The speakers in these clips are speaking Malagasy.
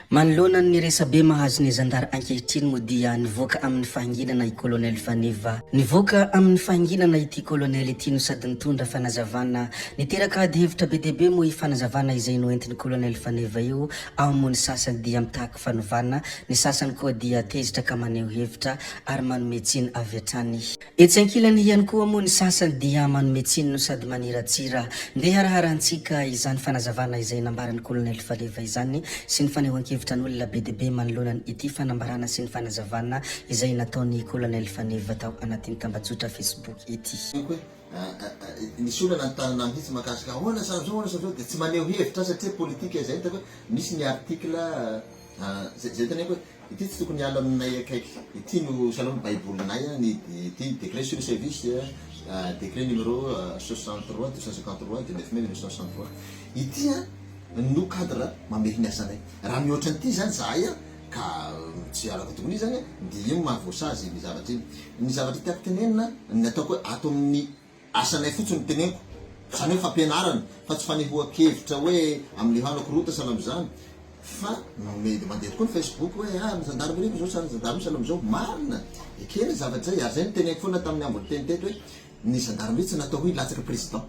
Manoloana ny resabe mahazo ny zandary ankehitriny moa dia nivoaka amin'ny fahanginana i colonel Faneva. Nivoaka amin'ny fahanginana ity colonel ity no sady nitondra fanazavana niteraka ady hevitra be deabe moa i fanazavana izay noentin'ny colonel Faneva io ao moa ny sasany dia mitahaky fanovana, ny sasany koa dia tezitra ka maneho hevitra ary manome tsiny avy hatrany. Etsy ankilany ihany koa moa ny sasany dia manome tsiny no sady maniratsira ndeha haraharantsika izany fanazavana izay nambaran'ny colonel Faneva izany sy ny fanehoan-kevitra n'olona be deabe manoloana ity fanambarana sy ny fanazavana izay nataon'ny colonel Faneva tao anatin'ny tambazotra Facebook ity. Nisy olona nanontany mihitsy mahakasika ahoana sa zao dia tsy maneho hevitra satria politika zay hitako misy ny article zay tena hoe ity tsy tokony hiala aminay akaiky ity no salony baibolinay ity décret sur le service décret numéro 63 253 de 9 mai 1963 ity no cadre mamehy ny asanay raha mihoatra n'ity zany zahay ka tsy araka tokony zany dia io mahavoasazy ny zavatra iny. Ny zavatra tiako tenenina ny ataoko hoe ato amin'ny asanay fotsiny teneniko zany hoe fampianarana fa tsy fanehoan-kevitra hoe amin'ny hanako rota salam'izany fa mandeha tokoa ny Facebook hoe zandarmerie zao zandarmerie salam'izao marina ekena zavatra zay ary zay ny teneniko foana tamin'ny ambony teny teto hoe ny zandarmerie tsy natao hoe latsaka président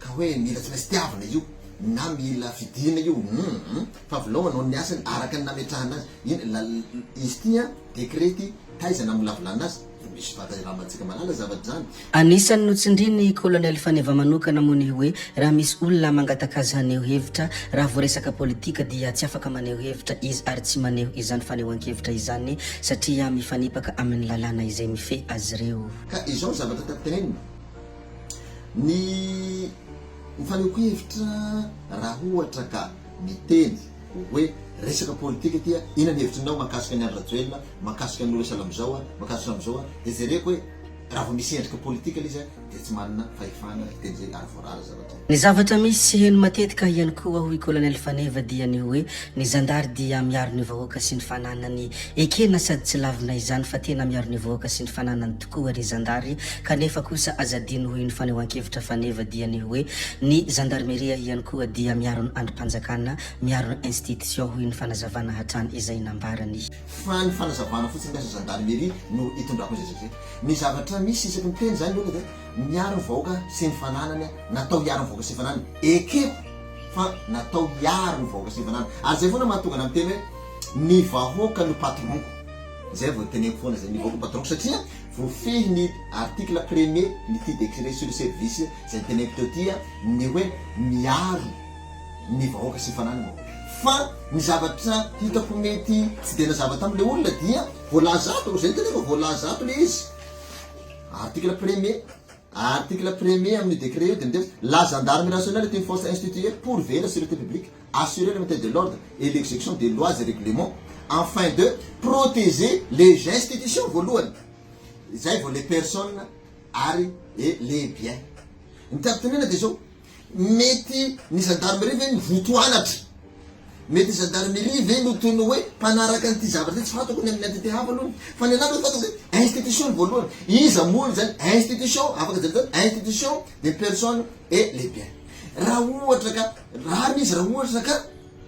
ka hoe mila tsy maintsy tiavana io na mila fidina io fa volohany ny asany araka ny nametrahana azy izy tia décrety taizana amin'ny lavolana azy misy vataramantsika malala zavatra zany. Anisany notsindriny colonel Faneva manokana moa ny hoe raha misy olona mangataka azy haneho hevitra raha voaresaka politika dia tsy afaka maneho hevitra izy ary tsy maneho izany fanehoan-kevitra izany satria mifanipaka amin'ny lalàna izay mifehy azy ireo. Ka izao zavatra tiako tenenina ny fanehoako hevitra raha ohatra ka miteny hoe resaka politika tia ina ny hevitrinao mahakasika ny Andry Rajoelina mahakasika ny Olo Salamzao mahakasika Salamzao dia jereko hoe raha vao misy endrika politika ilay izy dia tsy manana fahefana teny zay ary voarara zavatra. Ny zavatra misy heno matetika ihany koa hoy colonel Faneva dia ny hoe ny zandary dia miaro ny vahoaka sy ny fananany ekena sady tsy lavina izany fa tena miaro ny vahoaka sy ny fananany tokoa ry zandary kanefa kosa azadiny hoy ny fanehoan-kevitra Faneva dia ny hoe ny zandarmeria ihany koa dia miaro ny androm-panjakana miaro ny institution hoy ny fanazavana hatrany izay nambarany. Fa ny fanazavana fotsiny miasa zandarmeria no itondrako zay ny zavatra misy isaky ny teny zany olona miaro ny vahoaka sy ny fananany natao hiaro ny vahoaka sy ny fananany ekeko fa natao hiaro ny vahoaka sy ny fananany ary zay foana mahatonga na miteny hoe ny vahoaka no patronko zay vao teneko foana zay ny vahoaka patronko satria voafehy ny article premier ny ty décret sur le service zay teneko teo tia ny hoe miaro ny vahoaka sy ny fananany fa ny zavatra hitako mety tsy dena zavatra am'le olona dia voalazato zay teneko voalazato le izy article premier amin'ny décret io de la gendarmerie nationale est une force instituée pour veiller la sécurité publique, assurer le maintien de l'ordre et l'exécution des lois et règlements afin de protéger les institutions voalohany zay vao les personnes ary et les biens. Ny tiako tenena dia zao mety ny gendarmerie ve votoanatra mety gendarmerie ve no toy ny hoe mpanaraka an'ity zavatra tsy fatako ny amin'ny entité hafa aloha fa ny anareo fatako hoe institution voalohany iza moa zany institution afaka zany institution des personnes et les biens. Raha ohatra ka raha misy raha ohatra ka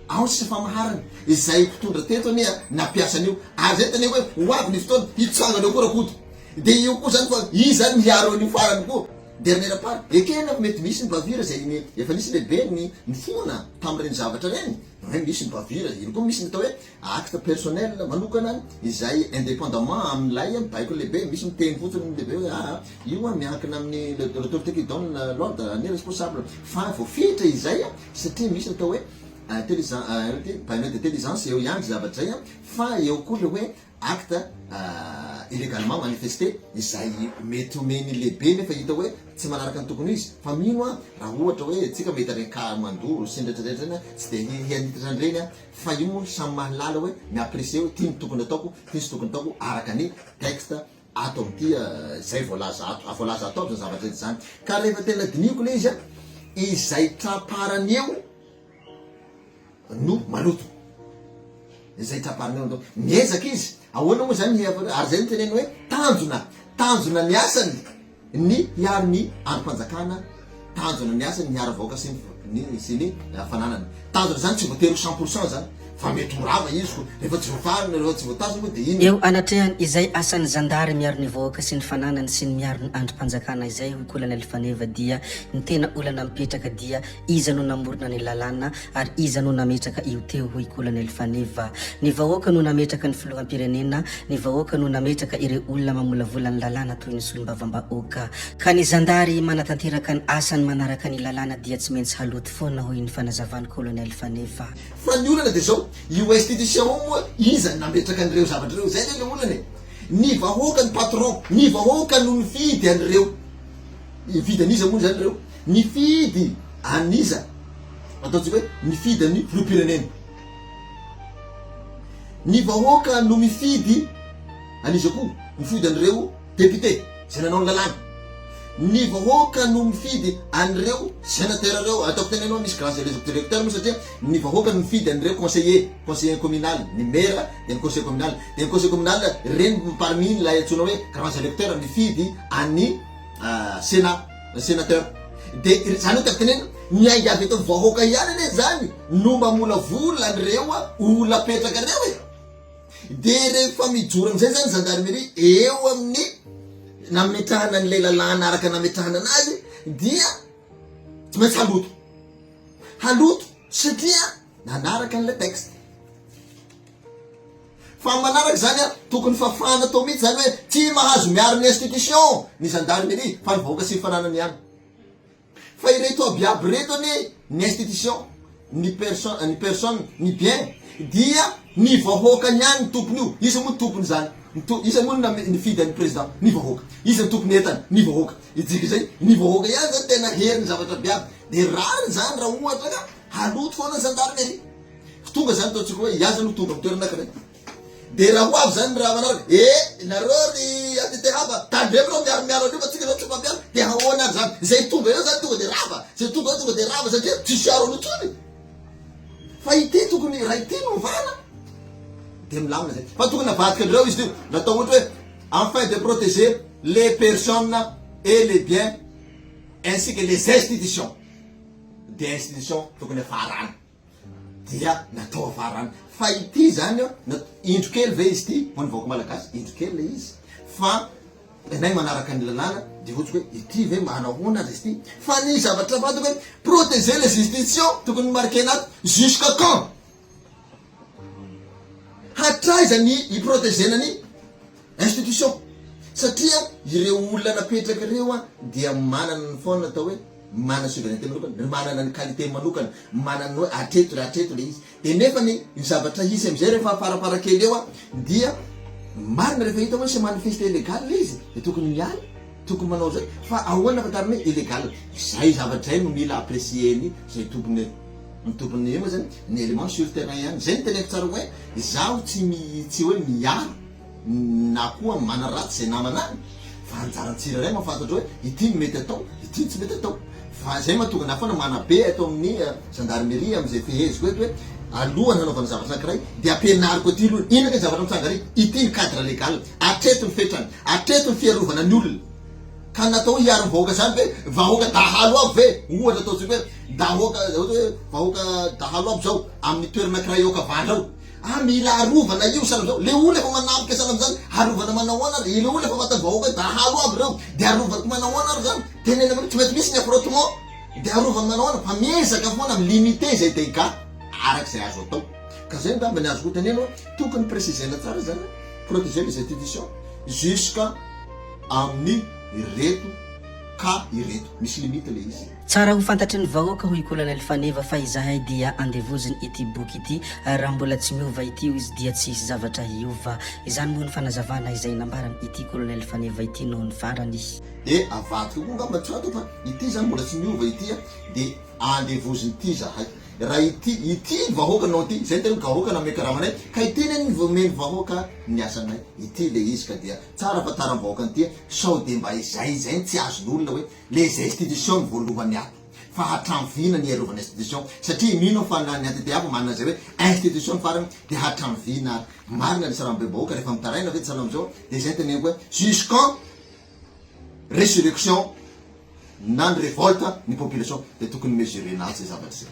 ao sy famaharana izay mpitondra teto ania nampiasan'io ary zay tena hoe hoavy ny fotoana hitsangana eo koa rakoto dia io koa zany fa izy zany miaro an'io farany koa dernière part ekena mety misy ny bavira zay efa nisy lehibe ny fona tamin'ireny zavatra reny hoe misy ny bavira iny koa misy ny atao hoe acte personnel manokana izay indépendamment amin'ilay baiko lehibe misy miteny fotsiny lehibe hoe io miankina amin'ny l'autorité qui donne l'ordre ny responsable fa voafetra izay satria misy atao hoe panneau d'intelligence eo ihany zavatra zay fa eo koa le hoe acte illégalement manifesté izay mety omeny lehibe nefa hita hoe tsy manaraka ny tokony izy fa mino raha ohatra hoe tsika mety renka mandoro sy ndraitrarehetra tsy dia hianitra an'ireny fa io moa samy mahalala hoe miapprécier hoe ty ny tokony ataoko ty sy tokony ataoko araka ny texte ato amin'ity zay voalaza atao zany zavatra zany ka rehefa tena diniko le izy izay traparany eo no maloto izay traparany eo miezaka izy ahoana moa zany ary zay ny teneny hoe tanjona ny asany ny hiaro ny androm-panjakana tanjona ny asany ny hiaro vahoaka sy ny fananany tanjona zany tsy voatery 100% zany fa mety morava izy ko rehefa tsy voafarina rehefa tsy voatazo moa de iny eo anatrehany izay asan'ny zandary miaro ny vahoaka sy ny fananany sy ny miaro ny androm-panjakana izay hoy Colonel Faneva dia ny tena olana mipetraka dia iza no namorona ny lalàna ary iza no nametraka io teo hoy Colonel Faneva. Ny vahoaka no nametraka ny filoham-pirenena, ny vahoaka no nametraka ireo olona mamolavola ny lalàna toy ny solombavam-bahoaka, ka ny zandary manatanteraka ny asany manaraka ny lalàna dia tsy maintsy haloty foana hoy ny fanazavany Colonel Faneva. fa ny olana de zao io institution moa iza nametraka an'ireo zavatra reo, zay le olana e. Ny vahoaka ny patron, ny vahoaka no nifidy an'ireo, nifidy an'iza moa zany reo, nifidy an'iza ataontsika hoe nifidy an'ny filoham-pirenena, ny vahoaka no mifidy an'iza koa mifidy an'ireo député zay nanao ny lalàna, ny vahoaka no mifidy an'ireo sénateur reo, ataoko tena anao misy grâce les directeurs moa satria ny vahoaka no mifidy an'ireo conseiller communal, ny maire de ny conseiller communal, de ny conseiller communal reny parmi la antsoina hoe grands électeurs mifidy an'ny sénateur de zany hoe tenena miainga avy eto vahoaka ihany ane zany no mamolavola an'ireo olona petraka reo e. De rehefa mijoro am'izay zany gendarmerie eo amin'ny nametrahana an'ilay lalàna araka nametrahana anazy dia tsy maintsy haloto satria nanaraka an'ilay texte. Fa manaraka zany tokony fafana tao mihitsy zany hoe tsy mahazo miaro ny institution ny gendarmerie fa ny vahoaka sy fananany ihany. Fa ireto abiaby reto ny institution, ny personne, ny bien dia ny vahoaka ihany ny tompony io. Isa moa tompony zany, isa moa nifidy an'ny président, ny vahoaka. Isa ny tompony entana, ny vahoaka. Itsika zay, ny vahoaka ihany zany tena hery ny zavatra biaby. De rariny zany raha ohatra ka haloto foana gendarmerie. Tonga zany ataontsika hoe iaza no tonga toerana anankiray. De raha ho avy zany raha manaraka, nareo ry atete haba, tandremo reo miaro an'io fa tsika zao tsy mampiaro, de ahoana ary zany. Zay tonga eo zany tonga de rava, zay tonga eo tonga de rava satria tsisy aro an'intsony. Fa ity tokony raha ity no vana de milamina zay. Fa tokony navadika an'ireo izy io, natao ohatra hoe afin de protéger les personnes et les biens ainsi que les institutions. De institutions tokony afarana dia natao afarana. Fa ity zany indro kely ve izy ity ho ny vahoaka malagasy, indro kely le izy fa nay manaraka ny lalàna de ohatsy hoe ity ve manahoana azy ity. Fa ny zavatra fantako hoe protéger les institutions tokony marqué anaty jusqu'à quand, hatraiza ny hiprotégena ny institution satria ireo olona napetraka reo dia manana ny foana atao hoe manana souveraineté manokana, manana ny qualité manokana, manana hoe atreto le izy. De nefa ny zavatra hisy am'izay rehefa afarapara kely eo dia marina rehefa hita hoe se manifeste illégal le izy de tokony miala, tokony manao zay. Fa ahoana fatarina hoe illégal, zay zavatra zay no mila apprécier ny zay tompony io moa zany ny élément sur terrain ihany. Zay ny teneko tsara hoe zaho tsy hoe miaro na koa mana ratsy zay namanany, fa anjarantsira ray mahafantatra hoe ity mety atao, ity tsy mety atao. Fa zay mahatonga na foana manabe atao amin'ny gendarmerie am'izay feheziko eto hoe alohany hanaovana zavatra anankiray de ampianariko aty aloha inona ka zavatra mitsangary, ity ny cadre légal, atreto ny fetrany, atreto ny fiarovana ny olona. Ka natao hiaro ny vahoaka zany hoe vahoaka dahalo aby ve, ohatra ataontsika hoe vahoaka dahalo aby zao amin'ny toerana anankiray eo kavandrao, mila arovana io sana zao. Le olona efa manamika sana am'zany arovana manahoana ary, le olona efa fatany vahoaka dahalo aby reo de arovako manahoana ary zany. Tenena hoe tsy maintsy misy ny affrontement de arovana manahoana, fa miezaka foana limité zay dégâts arak'izay azo atao. Ka zay ngamba ny azoko tenena hoe tokony précisena tsara zany protéger les institutions jusqu'à amin'ny ireto ka ireto, misy limite le izy. Tsara ho fantatry ny vahoaka hoy Colonel Faneva fa izahay dia andevoziny ity boky ity raha mbola tsy miova ity izy dia tsy hisy zavatra hiova. Izany moa ny fanazavana izay nambarany ity Colonel Faneva ity noho ny farany. De avadika koa ngamba tsy fantatro fa ity zany mbola tsy miova ity de andevoziny ity zahay. Raha ity vahoaka nao ity, zay tena vahoaka nameka raha manay, ka ity neny vomeny vahoaka ny asanay. Ity le izy ka dia tsara fatara vahoaka an'ity sao de mba izay tsy azon'olona hoe les institutions voalohany ato fa hatramvina ny arovana institution satria mino fa ny atete hafa manana zay hoe institution farany de hatramvina marina ny sarambe vahoaka rehefa mitaraina ve tsara am'izao de zay tena hoe jusqu'en résurrection na ny révolte ny population de tokony mesurer nazy zay zavatra zay.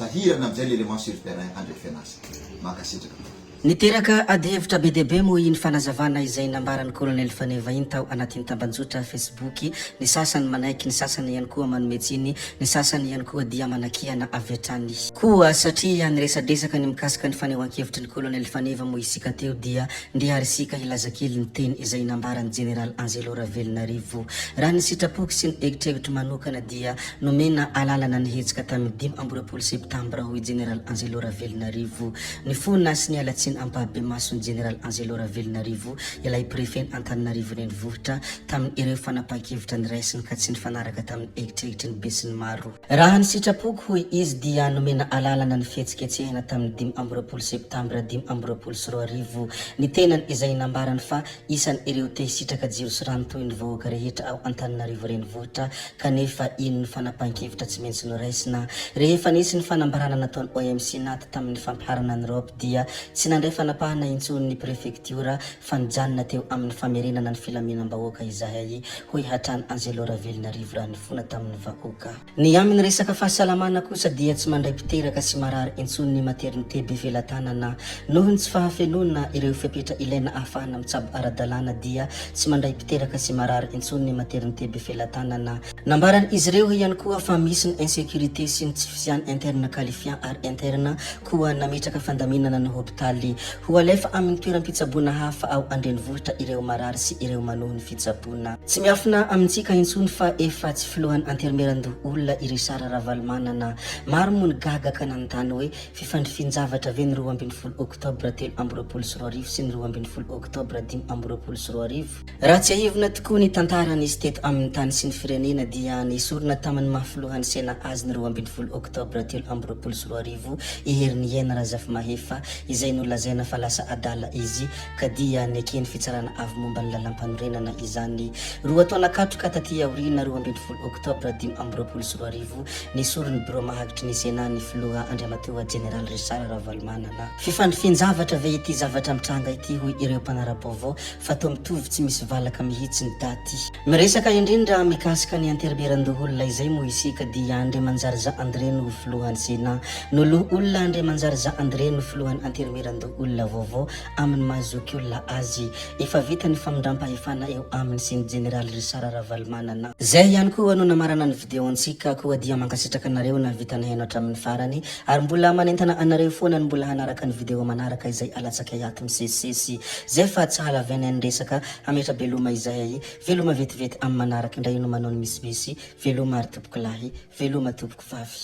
sahirana am'izay l'élément sur terrain andrefy anazy mankasitraka. Niteraka ady hevitra be deabe moa iny fanazavana izay nambarany colonel Faneva iny tao anatin'ny tambanjotra Facebook. Ny sasany manaiky, ny sasany ihany koa manometsiny, ny sasany ihany koa dia manakiana avy hatrany koa satria niresadresaka ny mikasika ny fanehoan-kevitry ny colonel Faneva moa isika teo dia ndiharisika hilazakely ny teny izay nambarany General Angelo Ravelonarivo. Raha ny sitrapoky sy ny egitrevitra manokana dia nomena alalana ny hetsika tamin'ny 12 septambra hoy General Angelo Ravelonarivo. Ny fona sy ny alatsiny ampabe masony General Angelo Ravelonarivo ilay préfet Antananarivo renivohitra tamin'ny ireo fanapahan-kevitra ny raisiny ka tsy nifanaraka tamin'ny egitrehitry ny be sy ny maro. Raha ny sitrapoky hoy izy dia nomena alalana ny fihetsiketsehana tamin'ny 12 septambra 2024 ny tenany izay nambarany fa isan'ny ireo te sitraka jiro sy rano toy ny vahoaka rehetra ao Antananarivo renivohitra kanefa ino ny fanapahan-kevitra tsy maintsy noraisina. Rehefa nisy ny fanambarana nataon'ny OMC naty tamin'ny fampiharana ny Europe dia tsy nandray fanapahana intsony ny prefecture fanijanona teo amin'ny famerenana ny filaminam-bahoaka izahay hoy hatrany Angelo Ravelonarivo raha ny fona tamin'ny vahoaka. Ny amin'ny resaka fahasalamana kosa dia tsy mandray mpiteraka sy marary intsony ny maternité be velatanana noho ny tsy fahafenona ireo fepetra ilaina ahafahana mitsabo ara-dalàna dia tsy mandray mpiteraka sy marary intsony ny maternité be velatanana. Nambarany izy ireo ihany koa fa misy ny insécurité sy ny tsy fisiany interne qualifiant ary interne koa nametraka fandaminana ny hôpitaly ho alefa amin'ny toeram-pitsaboana hafa ao andrenivohitra ireo marary sy ireo manohy ny fitsaboana. Tsy miafina amintsika intsony fa efa tsy filohan'ny antermerandoha olona i Richard Ravalomanana maro moa ny gagaka nanontany hoe fifandrifinjavatra ve ny 12 oktobra 2024 sy ny 12 oktobra 2024. Raha tsy ahivina tokoa ny tantarany izy teto amin'ny tany sy ny firenena dia nisorona tamin'ny mahafilohan'ny sena azy ny 12 oktobra 2024 iherin'ny iena Razafy Mahefa izay nolazaina fa lasa adala izy ka dia nekeny fitsarana avy momba ny lalam-panorenana izany. Roa taona katroka taty aorina 12 oktobra 2024 nisorony bureau mahagitry ny sena ny filoha andriamatoa General Richard Ravalomanana. Fifandrifinjavatra ve ity zavatra mitranga ity hoy ireo mpanara-baovao fa toa mitovy tsy misy valaka mihitsy ny daty. Miresaka indrindra mikasika ny antermerandoholona izay moa isika dia Andriamanjary André no filohan'ny sena nolo olona Andriamanjary André no filohan'ny antermerandoholona vaovao amin'ny mahazoky olona azy efa vita ny famindram-pahefana eo amin'ny sy ny General Richard Ravalomanana. Zay ihany koa no namarana ny video antsika koa dia mankasitraka anareo na vitana haino hatramin'ny farany ary mbola manentana anareo foana ny mbola hanaraka ny video manaraka izay alatsaka iato misesisesy zay fa tsy halavena ny resaka hametra beloma izay veloma vetivety amin'ny manaraka indray no manao ny misimisy veloma ary tompoko lahy veloma tompoko vavy.